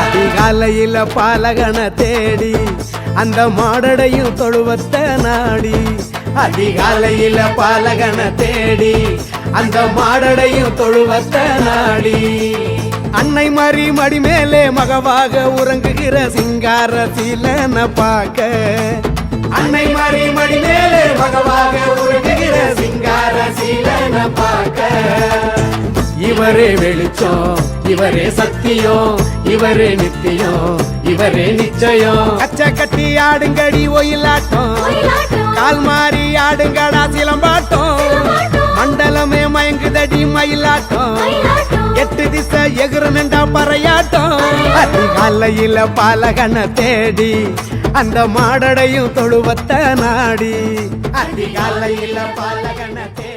அதிகாலையில பாலகனை தேடி அந்த மாடடையும் தொழுவத்த நாடி. அதிகாலையில பாலகனை தேடி அந்த மாடடையும் தொழுவத்த நாடி. அன்னை மாறி மடி மேலே மகவாக உறங்குகிற சிங்கார சீலனை பார்க்க. அன்னை மாறி மடி மேலே மகவாக உறங்குகிற சிங்கார சீலனை பார்க்க. இவரே வெளிச்சம், இவரே சத்தியம், இவரே நித்தியம், இவரே நிச்சயம். கச்ச கட்டி ஆடுங்கடி ஒயிலாட்டம், கால் மாறி ஆடுங்கடா சிலம்பாட்டம். மண்டலமே மயங்குதடி மயிலாட்டம், 8 திசை எகுறனண்டா பறையாட்டம். அதிகாலையில பாலகனை தேடி அந்த மாடடையும் தொழுவத்த நாடி. அதிகாலையில பாலகனை தேடி